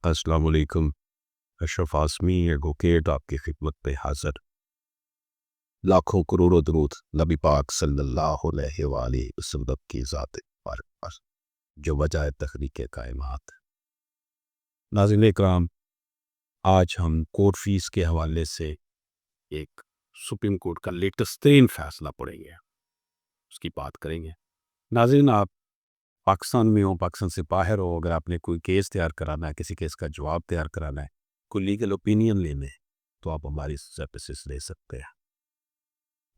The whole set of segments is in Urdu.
السلام علیکم۔ اشرف عاصمی ایڈوکیٹ آپ کی خدمت پہ حاضر۔ لاکھوں کروڑوں درود نبی پاک صلی اللہ علیہ وآلہ وسلم کی ذات مبارک پر جو وجہ تخلیق کائنات۔ ناظرین اکرام، آج ہم کورٹ فیس کے حوالے سے ایک سپریم کورٹ کا لیٹسٹ ترین فیصلہ پڑھیں گے، اس کی بات کریں گے۔ ناظرین، آپ پاکستان میں ہو، پاکستان سے باہر ہو، اگر آپ نے کوئی کیس تیار کرانا ہے، کسی کیس کا جواب تیار کرانا ہے، کوئی لیگل اوپینین لینے تو آپ ہماری سروسز لے سکتے ہیں۔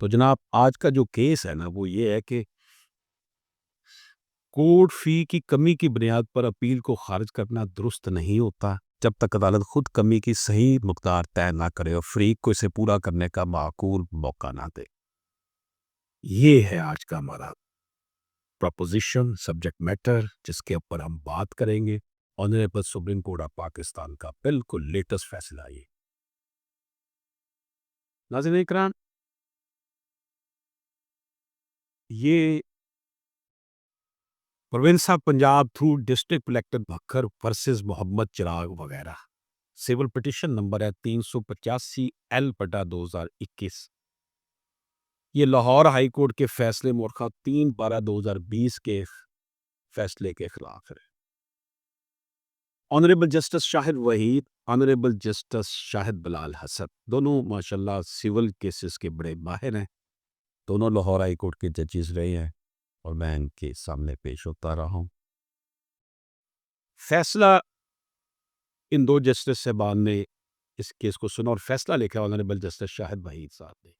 تو جناب، آج کا جو کیس ہے نا وہ یہ ہے کہ کورٹ فی کی کمی کی بنیاد پر اپیل کو خارج کرنا درست نہیں ہوتا جب تک عدالت خود کمی کی صحیح مقدار طے نہ کرے اور فریق کو اسے پورا کرنے کا معقول موقع نہ دے۔ یہ ہے آج کا ہمارا پروپوزیشن، سبجیکٹ میٹر، جس کے اوپر ہم بات کریں گے۔ Honourable supreme court of Pakistan کا بالکل لیٹسٹ فیصلہ یہ۔ ناظرین اکرام، یہ province of Punjab through district collector بکھر ورسز محمد چراغ وغیرہ، سول پٹیشن نمبر ہے 385L/2021۔ یہ لاہور ہائی کورٹ کے فیصلے مورخہ 3/12/2020 کے فیصلے کے خلاف ہے۔ آنریبل جسٹس شاہد وحید، آنریبل جسٹس شاہد بلال حسن، دونوں ماشاءاللہ سول کیسز کے بڑے ماہر ہیں، دونوں لاہور ہائی کورٹ کے ججز رہے ہیں اور میں ان کے سامنے پیش ہوتا رہا ہوں۔ فیصلہ ان دو جسٹس صاحبان نے اس کیس کو سنا اور فیصلہ لکھا آنریبل جسٹس شاہد وحید صاحب نے۔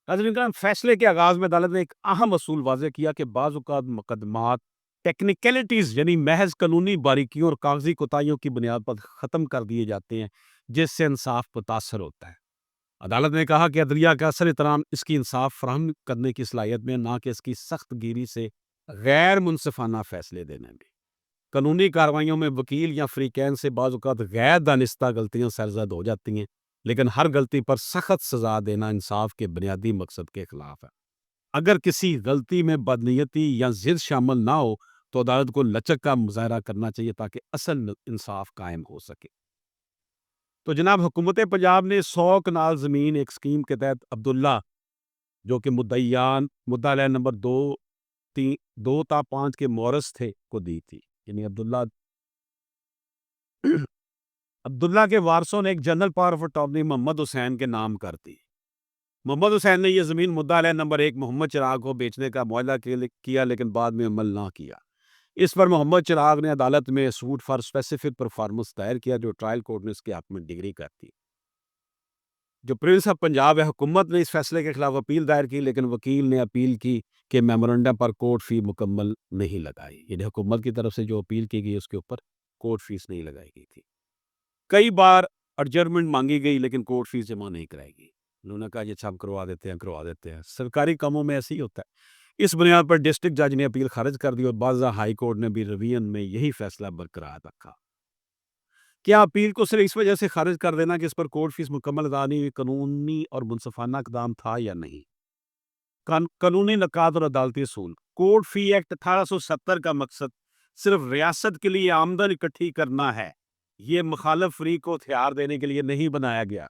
ناظرین کرام، فیصلے کے آغاز میں عدالت نے ایک اہم اصول واضح کیا کہ بعض اوقات مقدمات ٹیکنیکلٹیز یعنی محض قانونی باریکیوں اور کاغذی کوتاہیوں کی بنیاد پر ختم کر دیے جاتے ہیں، جس سے انصاف متاثر ہوتا ہے۔ عدالت نے کہا کہ عدلیہ کا اصل احترام اس کی انصاف فراہم کرنے کی صلاحیت میں، نہ کہ اس کی سخت گیری سے غیر منصفانہ فیصلے دینے میں۔ قانونی کارروائیوں میں وکیل یا فریقین سے بعض اوقات غیر دانستہ غلطیاں سرزد ہو جاتی ہیں، لیکن ہر غلطی پر سخت سزا دینا انصاف کے بنیادی مقصد کے خلاف ہے۔ اگر کسی غلطی میں بدنیتی یا ضد شامل نہ ہو تو عدالت کو لچک کا مظاہرہ کرنا چاہیے تاکہ اصل انصاف قائم ہو سکے۔ تو جناب، حکومت پنجاب نے 100 کنال زمین ایک اسکیم کے تحت عبداللہ، جو کہ مدعا علیہ نمبر 2 تا 5 کے مورث تھے، کو دی تھی۔ یعنی عبداللہ کے وارثوں نے ایک جنرل پاور آف اٹارنی محمد حسین کے نام کر دی۔ محمد حسین نے یہ زمین مدعا علیہ نمبر 1 محمد چراغ کو بیچنے کا معاہدہ کیا، لیکن بعد میں عمل نہ کیا۔ اس پر محمد چراغ نے عدالت میں سوٹ فار اسپیسیفک پرفارمنس دائر کیا، جو ٹرائل کورٹ نے اس کے حق میں ڈگری کرتی۔ جو پرنس آف پنجاب ہے، حکومت نے اس فیصلے کے خلاف اپیل دائر کی، لیکن وکیل نے اپیل کی کہ میمورنڈم پر کورٹ فی مکمل نہیں لگائی۔ یعنی حکومت کی طرف سے جو اپیل کی گئی اس کے اوپر کورٹ فیس نہیں لگائی گئی تھی۔ کئی بار ایڈجرمنٹ مانگی گئی لیکن کورٹ فیس جمع نہیں کرائی گئی۔ انہوں نے کہا یہ سب کروا دیتے ہیں۔ سرکاری کاموں میں ایسے ہی ہوتا ہے۔ اس بنیاد پر ڈسٹرکٹ جج نے اپیل خارج کر دی اور بعض ہائی کورٹ نے بھی ریویژن میں یہی فیصلہ برقرار رکھا۔ کیا اپیل کو صرف اس وجہ سے خارج کر دینا کہ اس پر کورٹ فیس مکمل ادا نہیں ہوئی قانونی اور منصفانہ اقدام تھا یا نہیں؟ قانونی نکات اور عدالتی اصول۔ کورٹ فی ایکٹ 1870 کا مقصد صرف ریاست کے لیے آمدن اکٹھی کرنا ہے، یہ مخالف فریق کو ہتھیار دینے کے لیے نہیں بنایا گیا۔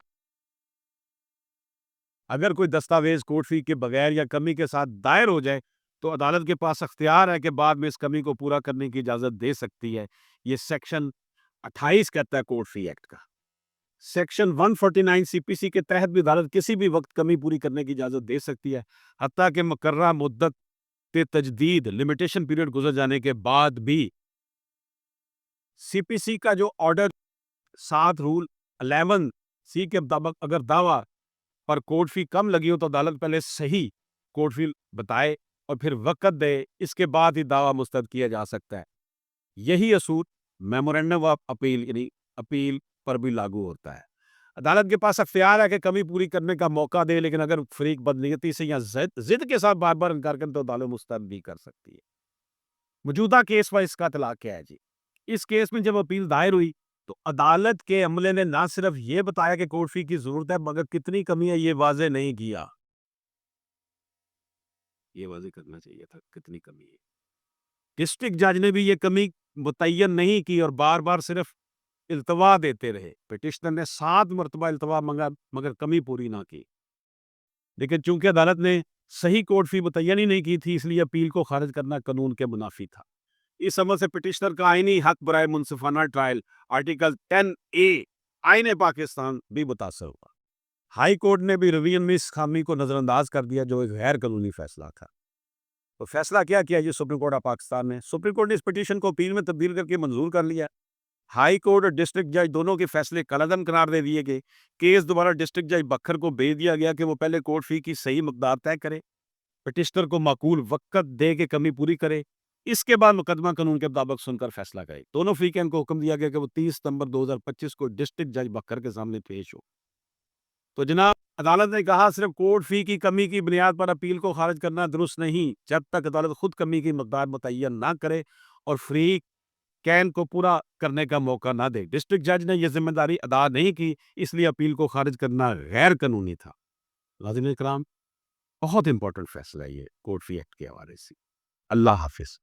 اگر کوئی دستاویز کورٹ فی کے بغیر یا کمی کے ساتھ دائر ہو جائے تو عدالت کے پاس اختیار ہے کہ بعد میں اس کمی کو پورا کرنے کی اجازت دے سکتی ہے۔ یہ سیکشن 28 کہتا ہے کورٹ فی ایکٹ کا۔ سیکشن 149 سی پی سی کے تحت بھی عدالت کسی بھی وقت کمی پوری کرنے کی اجازت دے سکتی ہے، حتیٰ کہ مقررہ مدت تجدید لمیٹیشن پیریڈ گزر جانے کے بعد بھی۔ سی پی سی کا جو آرڈر 7 رول 11 سی کے مطابق اگر دعویٰ پر کورٹ فی کم لگی ہو تو عدالت پہلے صحیح کورٹ فی بتائے اور پھر وقت دے، اس کے بعد ہی دعویٰ مسترد کیا جا سکتا ہے۔ یہی اصول میمورنڈم آف اپیل یعنی اپیل پر بھی لاگو ہوتا ہے۔ عدالت کے پاس اختیار ہے کہ کمی پوری کرنے کا موقع دے، لیکن اگر فریق بدنیتی سے یا ضد کے ساتھ بار بار انکار کریں تو عدالت مسترد بھی کر سکتی ہے۔ موجودہ کیس پر اس کا اطلاق کیا ہے جی؟ اس کیس میں جب اپیل دائر ہوئی تو عدالت کے عملے نے نہ صرف یہ بتایا کہ کورٹ فی کی ضرورت ہے، مگر کتنی کمی ہے یہ واضح نہیں کیا۔ یہ واضح کرنا چاہیے تھا کتنی کمی ہے۔ ڈسٹرکٹ جج نے بھی یہ کمی متعین نہیں کی اور بار بار صرف التوا دیتے رہے۔ پٹیشنر نے 7 مرتبہ التوا مانگا مگر کمی پوری نہ کی، لیکن چونکہ عدالت نے صحیح کورٹ فی متعین ہی نہیں کی تھی، اس لیے اپیل کو خارج کرنا قانون کے منافی تھا۔ اس عمل سے پٹیشنر کا آئینی حق برائے منصفانہ ٹرائل آرٹیکل 10A آئین پاکستان بھی متاثر ہوا۔ ہائی کورٹ نے بھی روین میں اس خامی کو نظر انداز کر دیا جو ایک غیر قانونی فیصلہ تھا۔ تو فیصلہ کیا کیا یہ سپریم کورٹ آف پاکستان نے؟ سپریم کورٹ نے اس پٹیشن کو اپیل میں تبدیل کر کے منظور کر لیا۔ ہائی کورٹ اور ڈسٹرکٹ جج دونوں کے فیصلے کالعدم قرار دے دیے گئے۔ کیس دوبارہ ڈسٹرکٹ جج بکھر کو بھیج دیا گیا کہ وہ پہلے کورٹ فی کی صحیح مقدار طے کرے، پٹیشنر کو معقول وقت دے کے کمی پوری کرے، اس کے بعد مقدمہ قانون کے مطابق سن کر فیصلہ کرے۔ دونوں فریقین کو حکم دیا گیا کہ وہ 30 ستمبر 2025 کو ڈسٹرکٹ جج بکھر کے سامنے پیش ہو۔ تو جناب عدالت نے کہا صرف کورٹ فی کی کمی کی بنیاد پر اپیل کو خارج کرنا درست نہیں جب تک عدالت خود کمی کی مقدار متعین نہ کرے اور فریق کین کو پورا کرنے کا موقع نہ دے۔ ڈسٹرکٹ جج نے یہ ذمہ داری ادا نہیں کی، اس لیے اپیل کو خارج کرنا غیر قانونی تھا۔ ناظرین کرام، بہت امپورٹنٹ فیصلہ ہے یہ کورٹ فی ایکٹ کے حوالے سے۔ اللہ حافظ۔